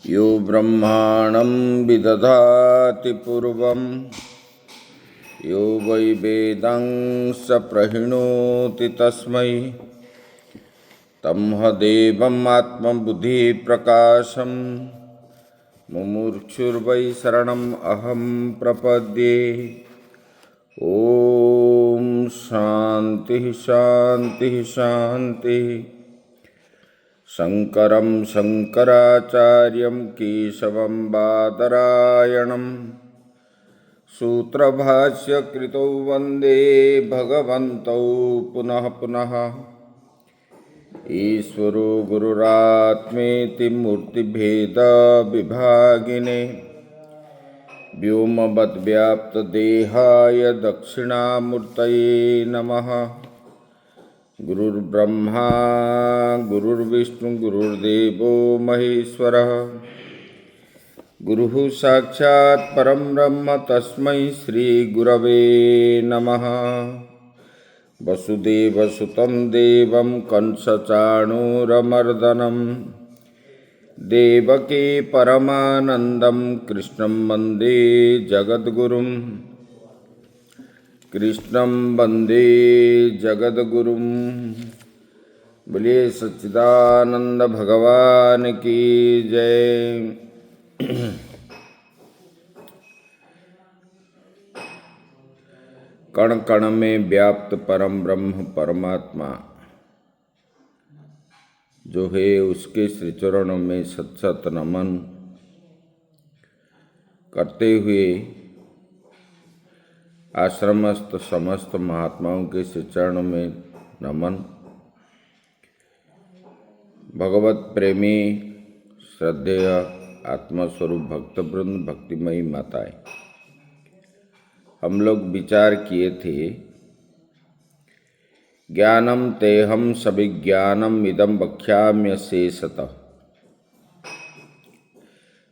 यो ब्रह्माणं विदधाति पूर्वं यो वै वेदं स प्रहिणोति तस्मै तमह देवम् आत्मबुद्धिप्रकाशं मुमुक्षुर्वै शरणम् अहं प्रपद्ये। ओम शांति शांति शांति। शंकरं शंकराचार्यं केशवं बादरायणं सूत्रभाष्यकृतौ वन्दे भगवन्तौ पुनः पुनः। ईश्वरो गुरुरात्मेति मूर्तिभेदविभागिने व्योमवद्व्याप्तदेहाय दक्षिणामूर्तये नमः। गुरुर्ब्रह्मा गुरुर्विष्णु गुरुर्देवो महेश्वरः गुरुः साक्षात् परं ब्रह्म तस्मै श्रीगुरवे नमः। वसुदेवसुतं देवं कंसचाणूरमर्दनं देवकी परमानंदं कृष्णं वन्दे जगद्गुरुं। कृष्णं वन्दे जगद्गुरुं। बोलिए सच्चिदानंद भगवान की जय। कण कण में व्याप्त परम ब्रह्म परमात्मा जो है, उसके श्री चरणों में सत सत नमन करते हुए आश्रमस्थ समस्त महात्माओं के श्री चरणों में नमन। भगवत प्रेमी श्रद्धेय आत्मस्वरूप भक्तवृंद, भक्तिमयी माताएं, हम लोग विचार किए थे ज्ञानम तेहम सविज्ञानम इदम वक्ष्याम्यशेषतः।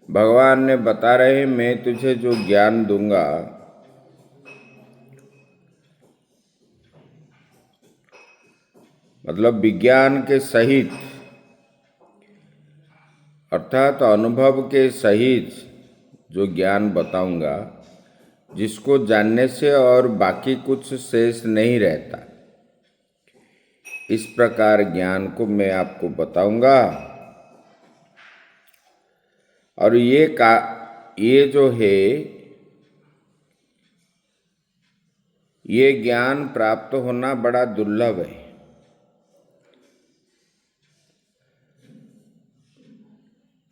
भगवान ने बता रहे, मैं तुझे जो ज्ञान दूंगा मतलब विज्ञान के सहित, अर्थात अनुभव के सहित जो ज्ञान बताऊंगा, जिसको जानने से और बाकी कुछ शेष नहीं रहता, इस प्रकार ज्ञान को मैं आपको बताऊंगा। और ये जो है, ये ज्ञान प्राप्त होना बड़ा दुर्लभ है,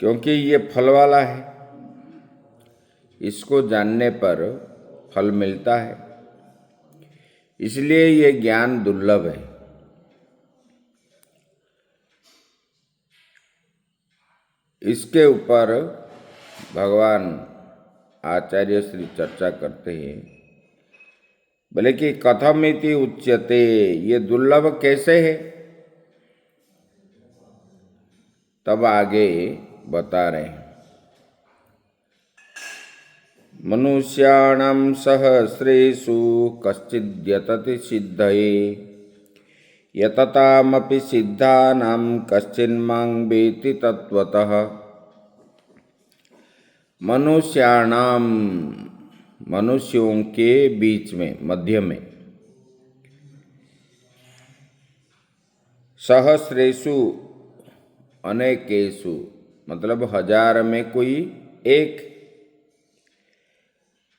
क्योंकि ये फल वाला है। इसको जानने पर फल मिलता है, इसलिए ये ज्ञान दुर्लभ है। इसके ऊपर भगवान आचार्य श्री चर्चा करते हैं, बोले कि कथमिति उच्यते, ये दुर्लभ कैसे है। तब आगे बता रहे हैं, मनुष्याणां सहस्रेषु कश्चिद्यतति सिद्धये यततामपि सिद्धानां कश्चिन्मां वेत्ति तत्वतः। मनुष्याणाम, मनुष्यों के बीच में, मध्य में, सहस्रेषु अनेकेषु मतलब हजार में कोई एक,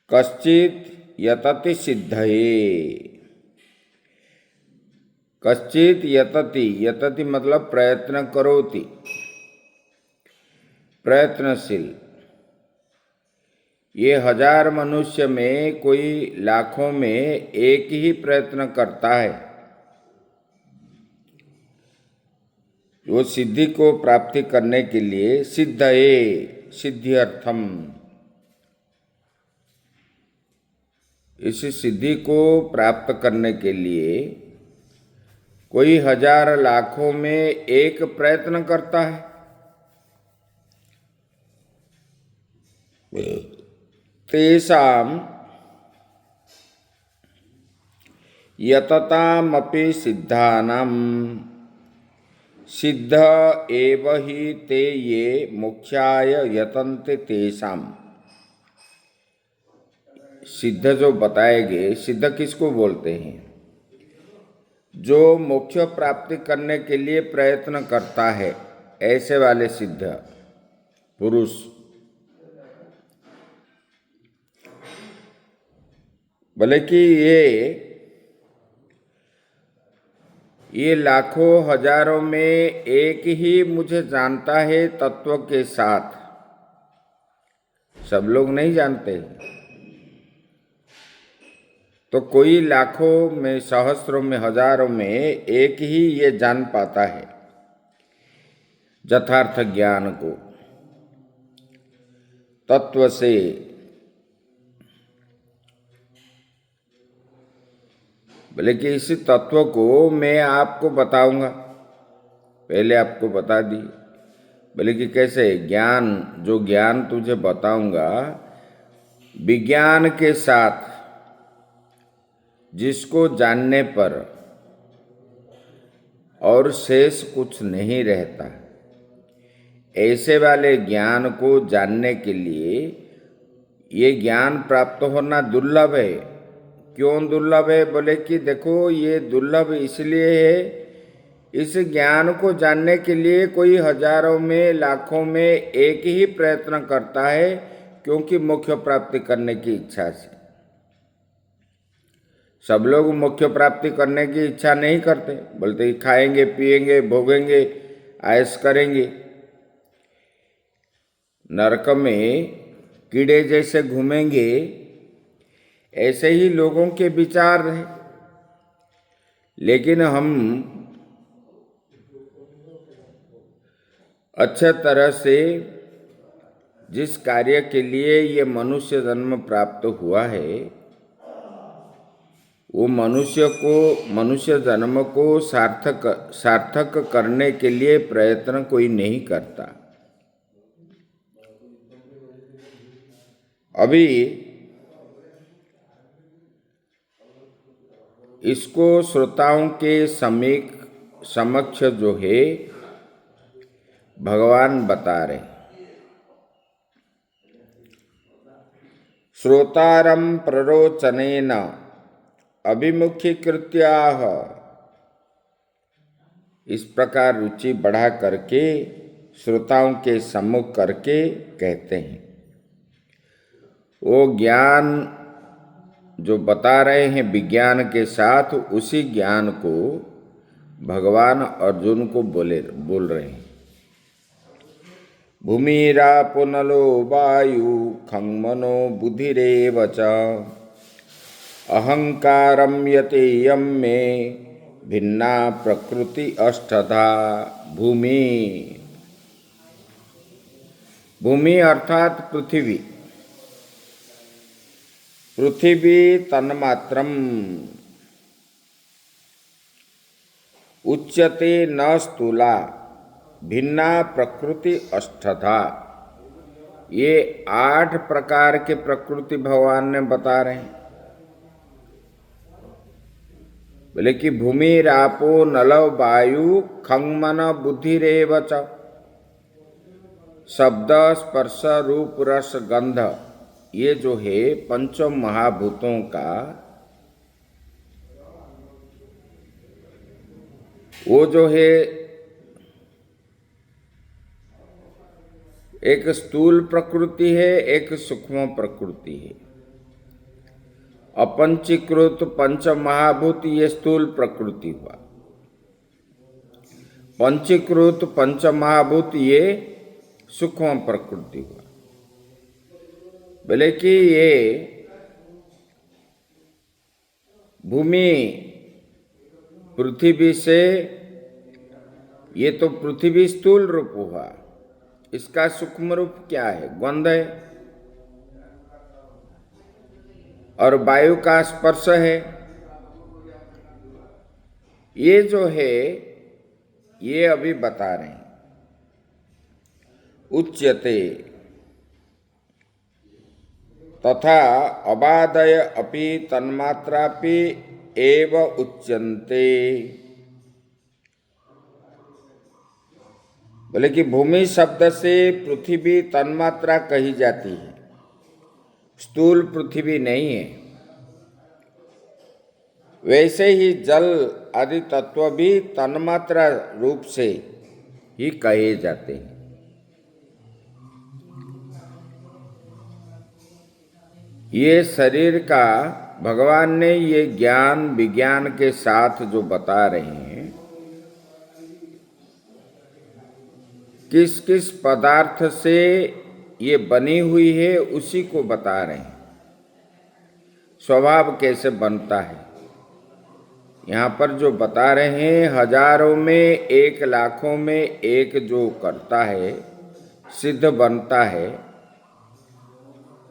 कश्चित यतति सिद्धये, कश्चित यतति, यतति मतलब प्रयत्न करोति, प्रयत्नशील। ये हजार मनुष्य में कोई लाखों में एक ही प्रयत्न करता है, वो सिद्धि को प्राप्ति करने के लिए, सिद्धये सिद्ध्यर्थम, इस सिद्धि को प्राप्त करने के लिए कोई हजार लाखों में एक प्रयत्न करता है। तेषाम यततामपि सिद्धानां सिद्ध एव हि ते ये मोक्षाय यतन्ते तेषां। सिद्ध जो बताए गए, सिद्ध किसको बोलते हैं? जो मोक्ष प्राप्ति करने के लिए प्रयत्न करता है, ऐसे वाले सिद्ध पुरुष। भले कि ये लाखों हजारों में एक ही मुझे जानता है तत्व के साथ, सब लोग नहीं जानते। तो कोई लाखों में, सहस्रों में, हजारों में एक ही ये जान पाता है यथार्थ ज्ञान को तत्व से। बोले कि इसी तत्व को मैं आपको बताऊंगा, पहले आपको बता दी। बोले कि कैसे? ज्ञान, जो ज्ञान तुझे बताऊंगा विज्ञान के साथ, जिसको जानने पर और शेष कुछ नहीं रहता, ऐसे वाले ज्ञान को जानने के लिए ये ज्ञान प्राप्त होना दुर्लभ है। क्यों दुर्लभ है? बोले कि देखो, ये दुर्लभ इसलिए है, इस ज्ञान को जानने के लिए कोई हजारों में, लाखों में एक ही प्रयत्न करता है, क्योंकि मोक्ष प्राप्ति करने की इच्छा से। सब लोग मोक्ष प्राप्ति करने की इच्छा नहीं करते, बोलते कि खाएंगे, पिएंगे, भोगेंगे, ऐश करेंगे, नरक में कीड़े जैसे घूमेंगे, ऐसे ही लोगों के विचार हैं। लेकिन हम अच्छे तरह से जिस कार्य के लिए ये मनुष्य जन्म प्राप्त हुआ है, वो मनुष्य जन्म को सार्थक करने के लिए प्रयत्न कोई नहीं करता। अभी इसको श्रोताओं के समक्ष जो है भगवान बता रहे। श्रोतारं प्ररोचनेन अभिमुखीकृत्याह, इस प्रकार रुचि बढ़ा करके श्रोताओं के सम्मुख करके कहते हैं। वो ज्ञान जो बता रहे हैं विज्ञान के साथ, उसी ज्ञान को भगवान अर्जुन को बोल रहे हैं। भूमिरापो नलो वायु खंमनो बुद्धिरेव च अहंकारं यतेयं मे भिन्ना प्रकृति अष्टधा। भूमि अर्थात पृथ्वी। पृथ्वी तन्मात्रम् उच्यते न स्थूला भिन्ना प्रकृति अष्टधा। ये 8 प्रकार के प्रकृति भगवान ने बता रहे हैं। बोले कि भूमि रापो नल वायु खंगमन बुद्धिरेव च, शब्द स्पर्श रूप रस गंध, ये जो है पंच महाभूतों का वो जो है एक स्थूल प्रकृति है, एक सूक्ष्म प्रकृति है। अपंचीकृत पंच महाभूत ये स्थूल प्रकृति हुआ, पंचीकृत पंच महाभूत ये सूक्ष्म प्रकृति हुआ। बोले कि ये भूमि पृथ्वी से, ये तो पृथ्वी स्थूल रूप हुआ, इसका सूक्ष्म रूप क्या है? गंध है, और वायु का स्पर्श है। ये जो है ये अभी बता रहे हैं। उच्यते तथा अबादय अपि तन्मात्रापि एव उच्यन्ते। बोले कि भूमि शब्द से पृथ्वी तन्मात्रा कही जाती है, स्थूल पृथ्वी नहीं है। वैसे ही जल आदि तत्व भी तन्मात्रा रूप से ही कहे जाते हैं। ये शरीर का भगवान ने ये ज्ञान विज्ञान के साथ जो बता रहे हैं, किस किस पदार्थ से ये बनी हुई है उसी को बता रहे हैं। स्वभाव कैसे बनता है यहाँ पर जो बता रहे हैं, हजारों में एक, लाखों में एक जो करता है, सिद्ध बनता है,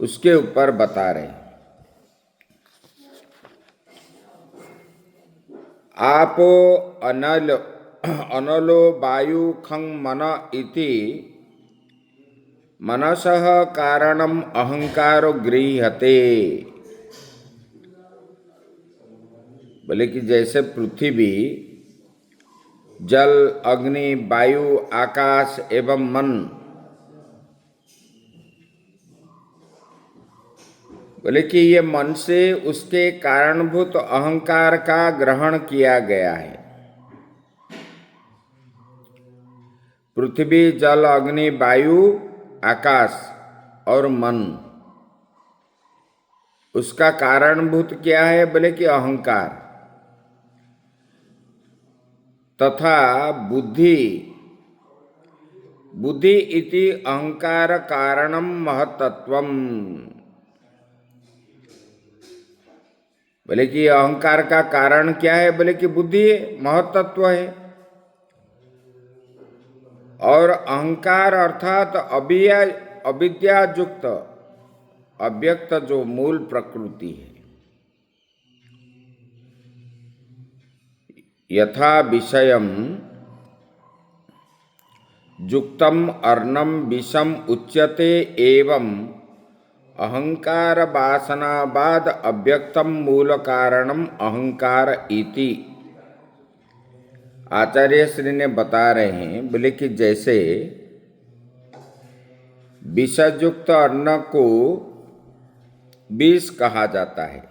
उसके ऊपर बता रहे हैं। आपो अनलो वायु खं मन इति मनसः कारणम अहंकारो गृह्यते। बोले कि जैसे पृथ्वी, जल, अग्नि, वायु, आकाश एवं मन, बोले कि ये मन से उसके कारणभूत अहंकार का ग्रहण किया गया है। पृथ्वी, जल, अग्नि, वायु, आकाश और मन, उसका कारणभूत क्या है? बोले कि अहंकार। तथा बुद्धि, बुद्धि इति अहंकार कारणम महत्त्वम। बोले कि अहंकार का कारण क्या है? बोले कि बुद्धि महत्त्व है। और अहंकार अर्थात अविद्यायुक्त अव्यक्त जो मूल प्रकृति है। यथा विषयम युक्तम अर्णम विषम उच्यते एवं अहंकार वासनाबाद अव्यक्तम मूल कारणम अहंकार इति। आचार्य श्री ने बता रहे हैं, बोले कि जैसे विषयुक्त अन्न को विष कहा जाता है,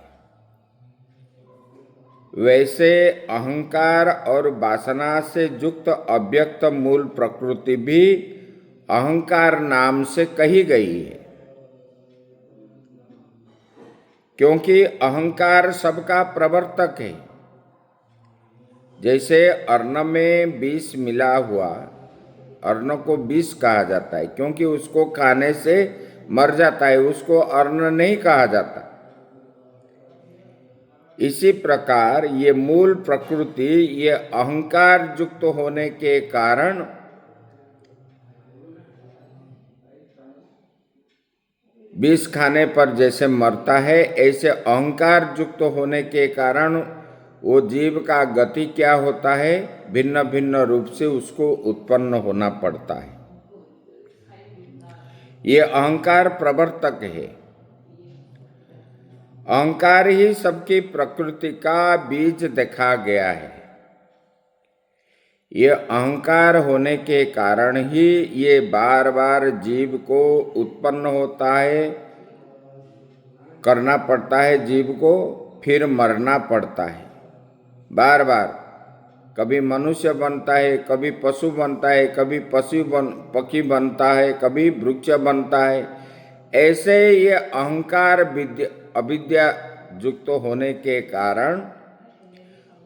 वैसे अहंकार और वासना से युक्त अव्यक्त मूल प्रकृति भी अहंकार नाम से कही गई है। क्योंकि अहंकार सबका प्रवर्तक है। जैसे अन्न में विष मिला हुआ, अन्न को विष कहा जाता है क्योंकि उसको खाने से मर जाता है, उसको अन्न नहीं कहा जाता। इसी प्रकार ये मूल प्रकृति, ये अहंकार युक्त होने के कारण विष खाने पर जैसे मरता है, ऐसे अहंकार युक्त होने के कारण वो जीव का गति क्या होता है? भिन्न भिन्न रूप से उसको उत्पन्न होना पड़ता है। ये अहंकार प्रवर्तक है। अहंकार ही सबकी प्रकृति का बीज देखा गया है। ये अहंकार होने के कारण ही ये बार बार जीव को उत्पन्न होता है, करना पड़ता है जीव को, फिर मरना पड़ता है बार बार। कभी मनुष्य बनता है, कभी पशु बनता है, कभी पक्षी बनता है, कभी वृक्ष बनता है। ऐसे ये अहंकार अविद्या युक्त होने के कारण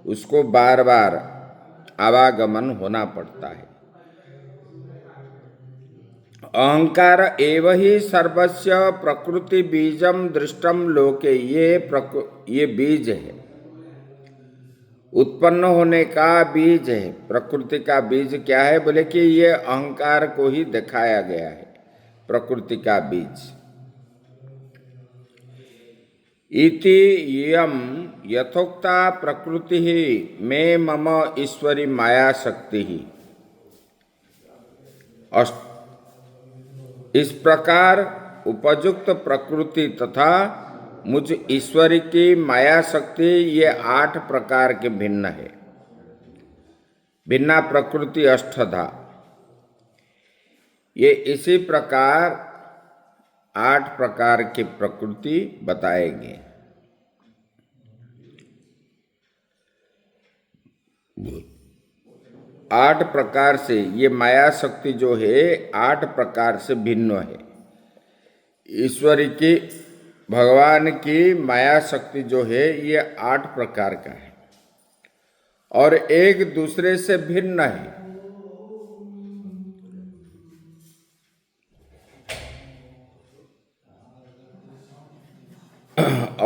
उसको बार बार आवागमन होना पड़ता है। अहंकार एव ही सर्वस्य प्रकृति बीजम दृष्टम लोके। ये बीज है, उत्पन्न होने का बीज है। प्रकृति का बीज क्या है? बोले कि ये अहंकार को ही दिखाया गया है, प्रकृति का बीज। इति यम यथोक्ता प्रकृति ही में मम ईश्वरी माया शक्ति ही। इस प्रकार उपयुक्त प्रकृति तथा मुझ ईश्वरी की माया शक्ति ये 8 प्रकार के भिन्न है। भिन्ना प्रकृति अष्टधा, ये इसी प्रकार 8 प्रकार की प्रकृति बताएंगे। आठ प्रकार से ये माया शक्ति जो है 8 प्रकार से भिन्न है। ईश्वरी की, भगवान की माया शक्ति जो है ये 8 प्रकार का है और एक दूसरे से भिन्न है।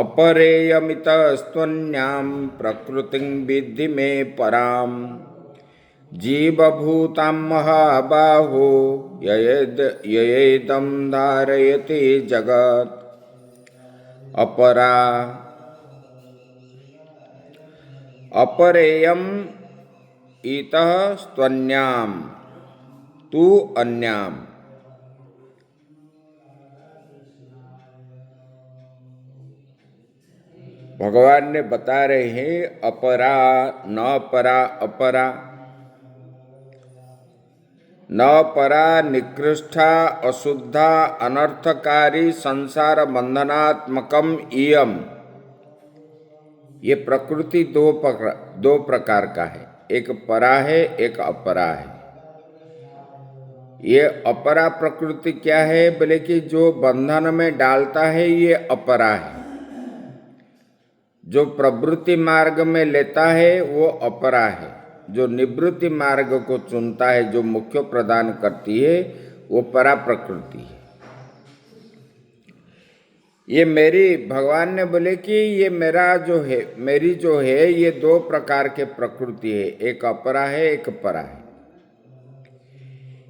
अपरेयमितस्त्वन्यां प्रकृतिं विद्धि मे परां, जीवभूतां महाबाहो ययेदं धारयति जगत्। अपरा अपरेयम इतः स्त्वन्याम तु अन्याम। भगवान ने बता रहे हैं अपरा न परा, अपरा न परा निकृष्टा अशुद्धा अनर्थकारी संसार बंधनात्मकम इयम। ये प्रकृति दो प्रकार का है, एक परा है, एक अपरा है। ये अपरा प्रकृति क्या है बोले कि जो बंधन में डालता है ये अपरा है, जो प्रवृत्ति मार्ग में लेता है वो अपरा है, जो निवृत्ति मार्ग को चुनता है, जो मुख्य प्रदान करती है वो परा प्रकृति है। ये मेरी, भगवान ने बोले कि ये मेरा जो है, मेरी जो है ये 2 प्रकार के प्रकृति है, एक अपरा है, एक परा है।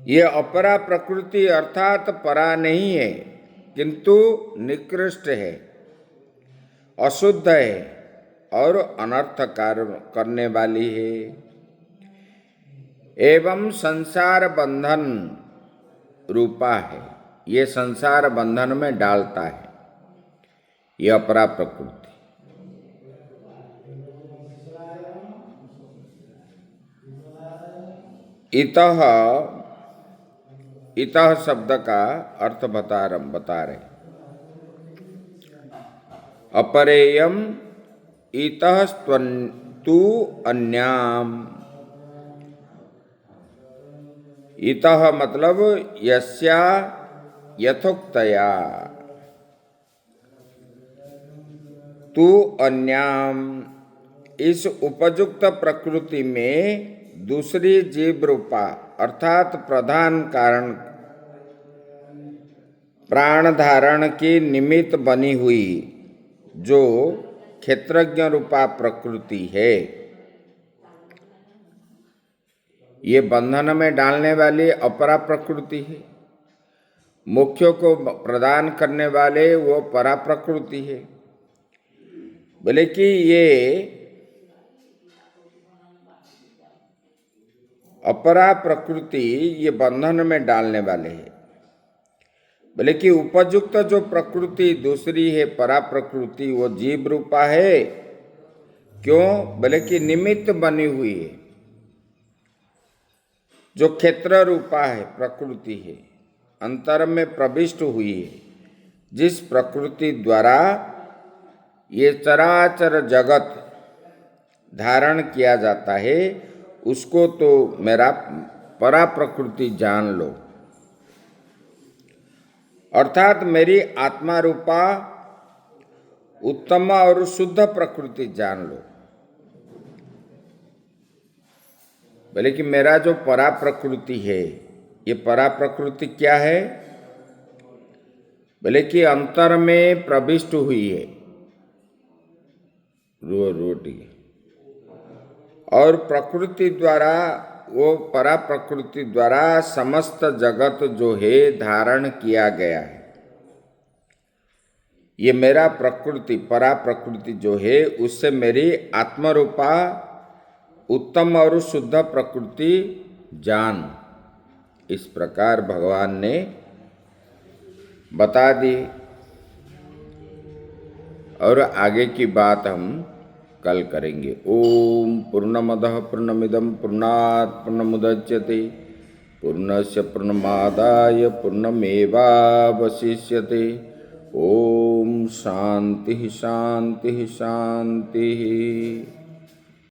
ये अपरा प्रकृति अर्थात परा नहीं है किंतु निकृष्ट है, अशुद्ध है और अनर्थ करने वाली है, एवं संसार बंधन रूपा है, ये संसार बंधन में डालता है, ये अपरा प्रकृति। इतः, इतः शब्द का अर्थ बता रहे। अपरेयम इतः तु अन्याम। इतः मतलब यस्या यथोक्तया, तु अन्याम इस उपयुक्त प्रकृति में दूसरी जीव रूपा अर्थात प्रधान कारण प्राण धारण की निमित्त बनी हुई जो क्षेत्रज्ञ रूपा प्रकृति है, ये बंधन में डालने वाली अपरा प्रकृति है। मुख्य को प्रदान करने वाले वो परा प्रकृति है। बोले कि ये अपरा प्रकृति ये बंधन में डालने वाले हैं। बोले कि उपयुक्त जो प्रकृति दूसरी है परा प्रकृति वो जीव रूपा है। क्यों? बोले कि निमित्त बनी हुई है, जो क्षेत्र रूपा है प्रकृति है, अंतर में प्रविष्ट हुई है, जिस प्रकृति द्वारा ये चराचर जगत धारण किया जाता है उसको तो मेरा परा प्रकृति जान लो, अर्थात मेरी आत्मा रूपा उत्तम और शुद्ध प्रकृति जान लो। बोले कि मेरा जो परा प्रकृति है, ये परा प्रकृति क्या है? बोले कि अंतर में प्रविष्ट हुई है, रोटी, और प्रकृति द्वारा, वो परा प्रकृति द्वारा समस्त जगत जो है धारण किया गया है। ये मेरा प्रकृति परा प्रकृति जो है उससे मेरी आत्मरूपा उत्तम और शुद्ध प्रकृति जान, इस प्रकार भगवान ने बता दी। और आगे की बात हम कल करेंगे। ओम पूर्णमदः पूर्णमिदं पूर्णात् पूर्णमुदच्यते पूर्णस्य पूर्णमादाय पूर्णमेवावशिष्यते। ओम शांति शांति शांति।